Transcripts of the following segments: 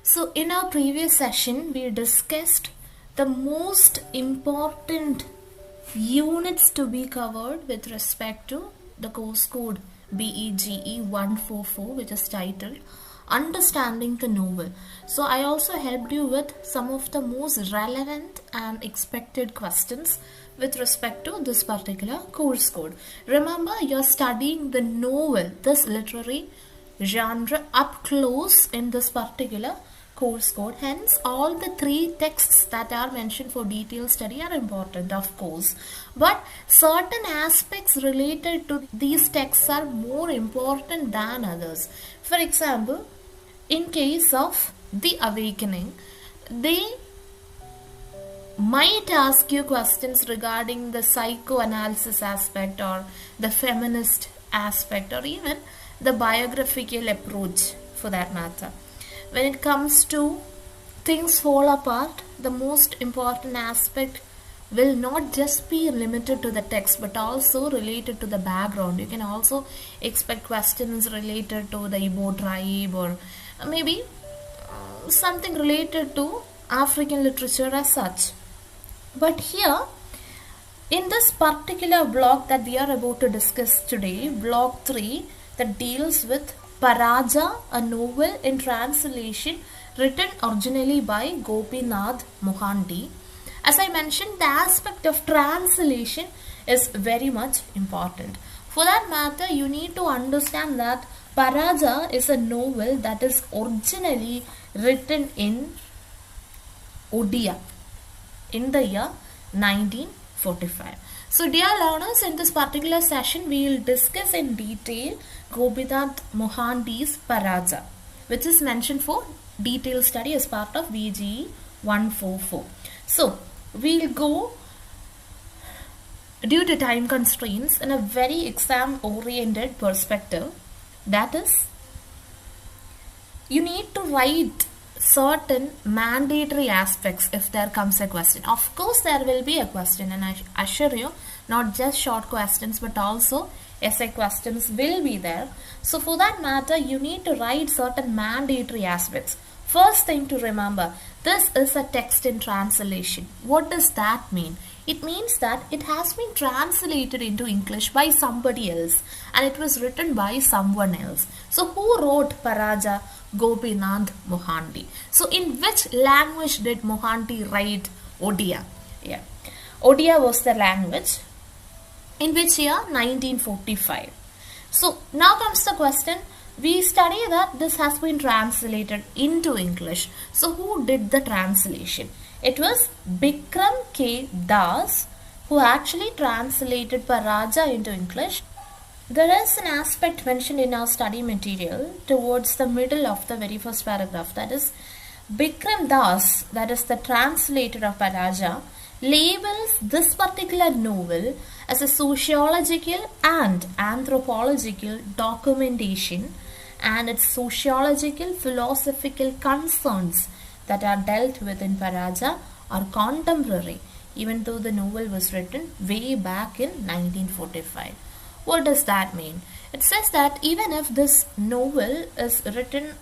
So in our previous session, we discussed the most important units to be covered with respect to the course code BEGE-134, which is titled Understanding the Novel. So I also helped you with some of the most relevant and expected questions with respect to this particular course code. Remember, you're studying the novel, this literary genre, up close in this particular course code. Hence, all the three texts that are mentioned for detailed study are important, of course. But certain aspects related to these texts are more important than others. For example, in case of The Awakening, they might ask you questions regarding the psychoanalysis aspect or the feminist aspect or even the biographical approach for that matter. When it comes to Things Fall Apart, the most important aspect will not just be limited to the text but also related to the background. You can also expect questions related to the Igbo tribe or maybe something related to African literature as such. But here, in this particular block that we are about to discuss today, block 3, that deals with Paraja, a novel in translation written originally by Gopinath Mohanty. As I mentioned, the aspect of translation is very much important. For that matter, you need to understand that Paraja is a novel that is originally written in Odia in the year 1945. So dear learners, in this particular session we will discuss in detail Gopinath Mohanty's Paraja, which is mentioned for detailed study as part of BGE 144. So we will go, due to time constraints, in a very exam oriented perspective. That is, you need to write certain mandatory aspects if there comes a question. Of course there will be a question, and I assure you, not just short questions but also essay questions will be there. So for that matter, you need to write certain mandatory aspects. First thing to remember, this is a text in translation. What does that mean? It means that it has been translated into English by somebody else and it was written by someone else. So who wrote Paraja? Gopinath Mohanty. So in which language did Mohanty write Odia? Yeah, Odia was the language. In which year? 1945. So now comes the question. We study that this has been translated into English. So who did the translation? It was Bikram K. Das who actually translated Paraja into English. There is an aspect mentioned in our study material towards the middle of the very first paragraph. That is, Bikram Das, that is the translator of Paraja, labels this particular novel as a sociological and anthropological documentation, and its sociological philosophical concerns that are dealt with in Paraja are contemporary, even though the novel was written way back in 1945. What does that mean? It says that even if this novel is written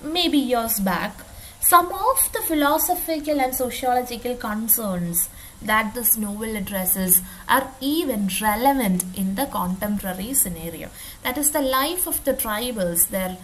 maybe years back, some of the philosophical and sociological concerns that this novel addresses are even relevant in the contemporary scenario. That is, the life of the tribals, their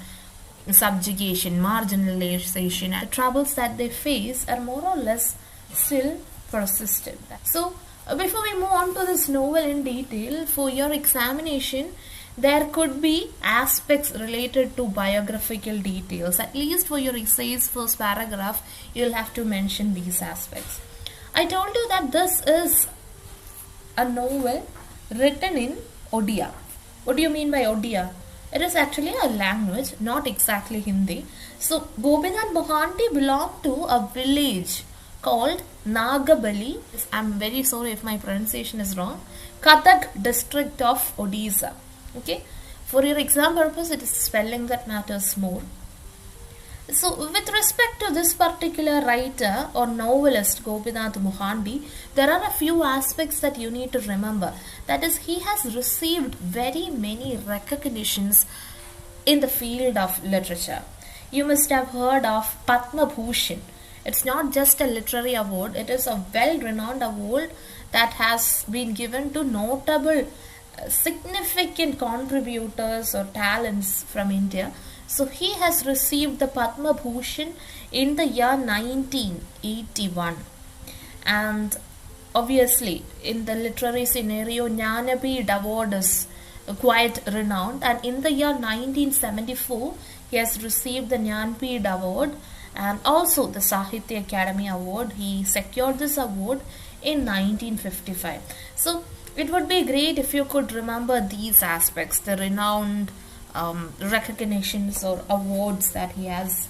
subjugation, marginalization, and the troubles that they face are more or less still persistent. So before we move on to this novel in detail, for your examination, there could be aspects related to biographical details. At least for your essay's first paragraph, you'll have to mention these aspects. I told you that this is a novel written in Odia. What do you mean by Odia? It is actually a language, not exactly Hindi. So Gopinath Mohanty belonged to a village called Nagabali. I'm very sorry if my pronunciation is wrong. Cuttack district of Odisha. Okay, for your exam purpose, it is spelling that matters more. So with respect to this particular writer or novelist Gopinath Mohanty, there are a few aspects that you need to remember. That is, he has received very many recognitions in the field of literature. You must have heard of Padma Bhushan. It's not just a literary award, it is a well-renowned award that has been given to notable, significant contributors or talents from India. So he has received the Padma Bhushan in the year 1981. And obviously, in the literary scenario, Jnanapith Award is quite renowned. And in the year 1974, he has received the Jnanapith Award and also the Sahitya Academy Award. He secured this award in 1955. So it would be great if you could remember these aspects, the renowned recognitions or awards that he has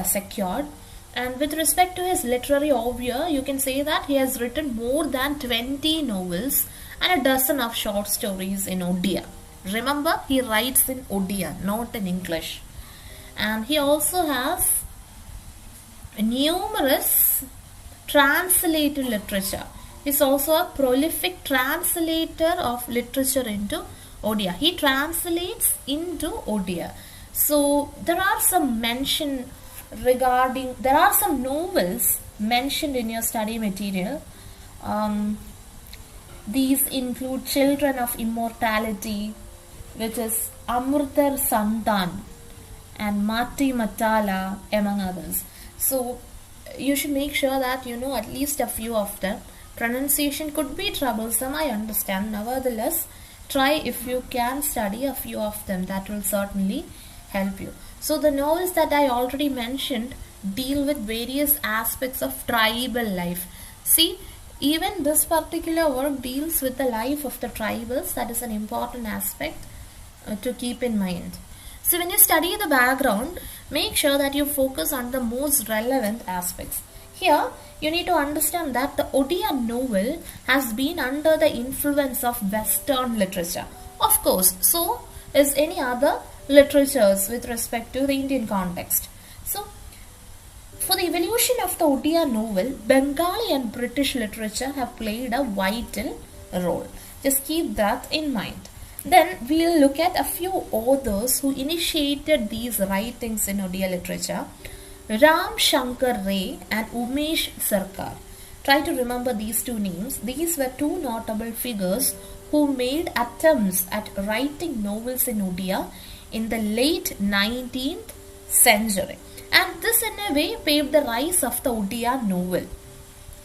secured. And with respect to his literary oeuvre, you can say that he has written more than 20 novels and a dozen of short stories in Odia. Remember, he writes in Odia, not in English. And he also has numerous translated literature. He is also a prolific translator of literature into Odia. He translates into Odia. So there are some novels mentioned in your study material. These include Children of Immortality, which is Amrutar Santan and Mati Matala, among others. So you should make sure that you know at least a few of them. Pronunciation could be troublesome, I understand. Nevertheless, try if you can study a few of them. That will certainly help you. So the novels that I already mentioned deal with various aspects of tribal life. See, even this particular work deals with the life of the tribals. That is an important aspect to keep in mind. So when you study the background, make sure that you focus on the most relevant aspects. Here, you need to understand that the Odia novel has been under the influence of Western literature. Of course, so is any other literatures with respect to the Indian context. So, for the evolution of the Odia novel, Bengali and British literature have played a vital role. Just keep that in mind. Then we'll look at a few authors who initiated these writings in Odia literature. Ram Shankar Ray and Umesh Sarkar. Try to remember these two names. These were two notable figures who made attempts at writing novels in Odia in the late 19th century. And this in a way paved the rise of the Odia novel.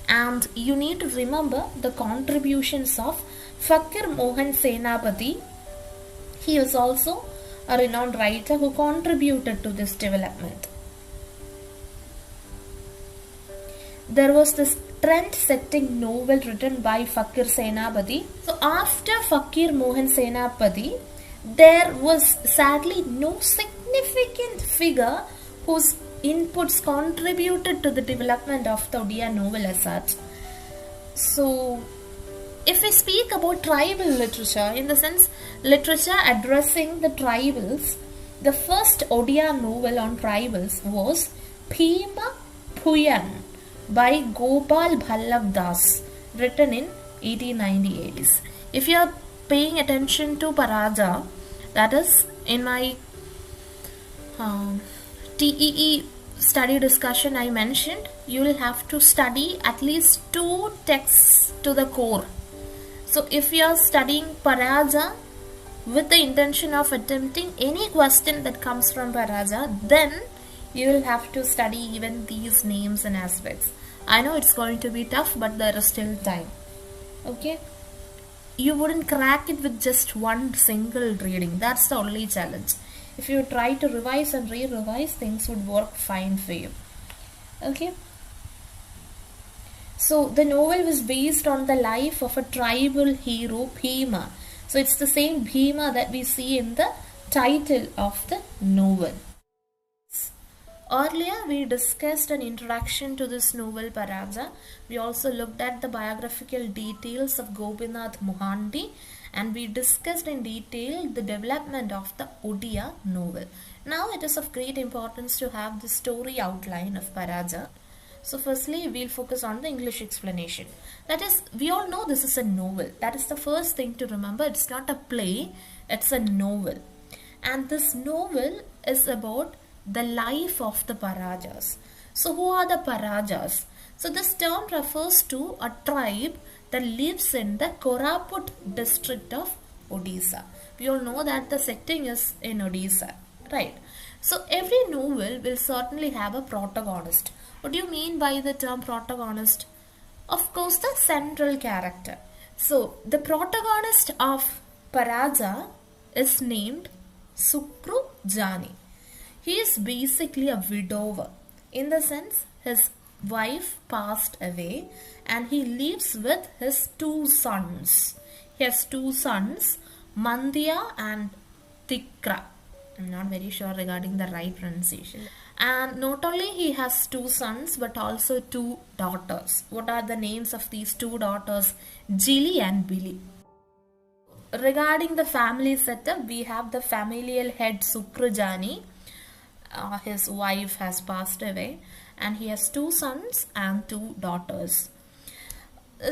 And you need to remember the contributions of Fakir Mohan Senapati. He was also a renowned writer who contributed to this development. There was this trend-setting novel written by Fakir Senapati. So after Fakir Mohan Senapati, there was sadly no significant figure whose inputs contributed to the development of the Odia novel as such. So if we speak about tribal literature, in the sense literature addressing the tribals, the first Odia novel on tribals was Bhima Puyan by Gopal Bhallav Das, written in 1898. If you are paying attention to Paraja, that is in my TEE study discussion I mentioned, you will have to study at least 2 texts to the core. So if you are studying Paraja with the intention of attempting any question that comes from Paraja, then you will have to study even these names and aspects. I know it's going to be tough, but there is still time. Okay? You wouldn't crack it with just one single reading. That's the only challenge. If you try to revise and re-revise, things would work fine for you. Okay? So the novel was based on the life of a tribal hero, Bhima. So it's the same Bhima that we see in the title of the novel. Earlier we discussed an introduction to this novel Paraja. We also looked at the biographical details of Gopinath Mohanty, and we discussed in detail the development of the Odia novel. Now it is of great importance to have the story outline of Paraja. So firstly we'll focus on the English explanation. That is, we all know this is a novel. That is the first thing to remember. It's not a play, it's a novel. And this novel is about the life of the Parajas. So who are the Parajas? So this term refers to a tribe that lives in the Koraput district of Odisha. We all know that the setting is in Odisha, right? So every novel will certainly have a protagonist. What do you mean by the term protagonist? Of course, the central character. So the protagonist of Paraja is named Sukrujani. He is basically a widower. In the sense, his wife passed away and he lives with his two sons. He has two sons, Mandya and Tikra. I'm not very sure regarding the right pronunciation. And not only he has two sons but also two daughters. What are the names of these two daughters? Jili and Billy. Regarding the family setup, we have the familial head Sukrujani. His wife has passed away and he has two sons and two daughters.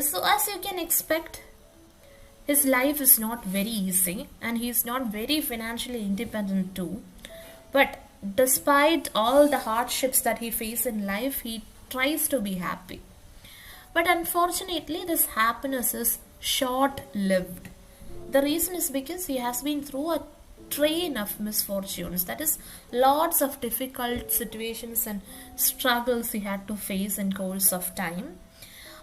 So as you can expect, his life is not very easy and he is not very financially independent too. But despite all the hardships that he faces in life, he tries to be happy. But unfortunately, this happiness is short-lived. The reason is because he has been through a train of misfortunes. That is, lots of difficult situations and struggles he had to face in course of time.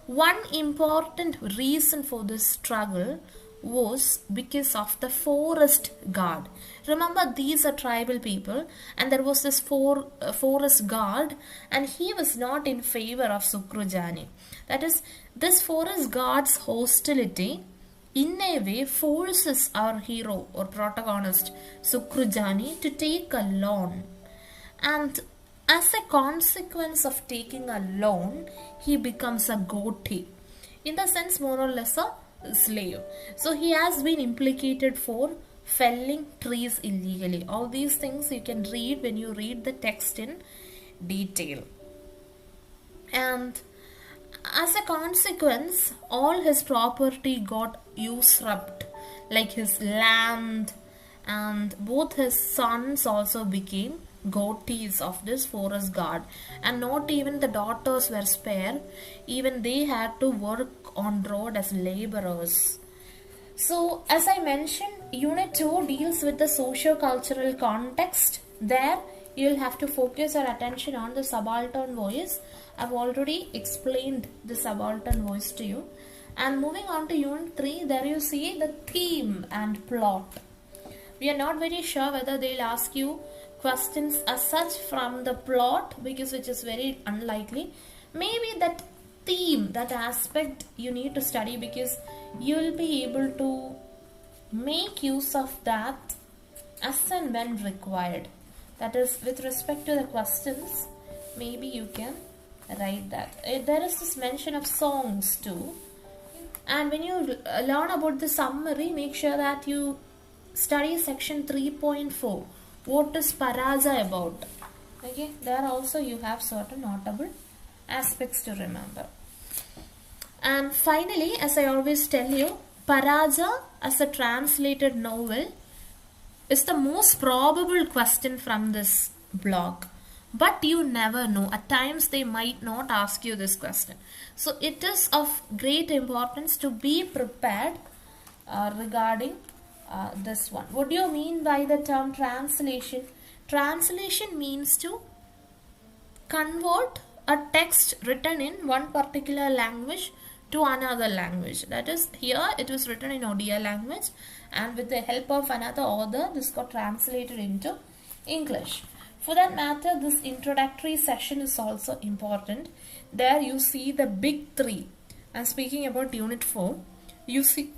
One important reason for this struggle was because of the forest guard. Remember, these are tribal people and there was this forest guard and he was not in favor of Sukrujani. That is, this forest guard's hostility in a way forces our hero or protagonist Sukrujani to take a loan. And as a consequence of taking a loan, he becomes a goatee. In the sense, more or less a slave. So he has been implicated for felling trees illegally. All these things you can read when you read the text in detail. And as a consequence, all his property got usurped, like his land, and both his sons also became goatees of this forest guard. And not even the daughters were spared, even they had to work on road as laborers. So as I mentioned, unit 2 deals with the socio-cultural context. There you'll have to focus your attention on the subaltern voice. I've already explained the subaltern voice to you. And moving on to unit 3, there you see the theme and plot. We are not very sure whether they'll ask you questions as such from the plot, because which is very unlikely. Maybe that theme, that aspect you need to study, because you will be able to make use of that as and when required. That is, with respect to the questions, maybe you can write that. There is this mention of songs too. And when you learn about the summary, make sure that you study section 3.4. What is Paraja about? Okay, there also you have certain notable aspects to remember. And finally, as I always tell you, Paraja as a translated novel is the most probable question from this blog. But you never know. At times they might not ask you this question. So it is of great importance to be prepared regarding this one. What do you mean by the term translation? Translation means to convert a text written in one particular language to another language. That is, here it was written in Odia language, and with the help of another author, this got translated into English. For that matter, this introductory session is also important. There you see the big three. And speaking about unit 4, you see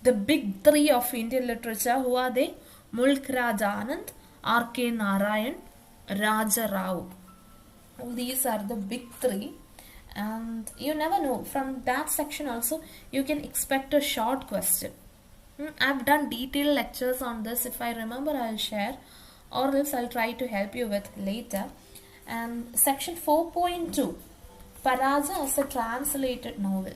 the big three of Indian literature. Who are they? Mulk Raj Anand, R.K. Narayan, Raja Rao. These are the big three. And you never know, from that section also you can expect a short question. I've done detailed lectures on this. If I remember, I'll share, or else I'll try to help you with later. And section 4.2, Paraja as a translated novel.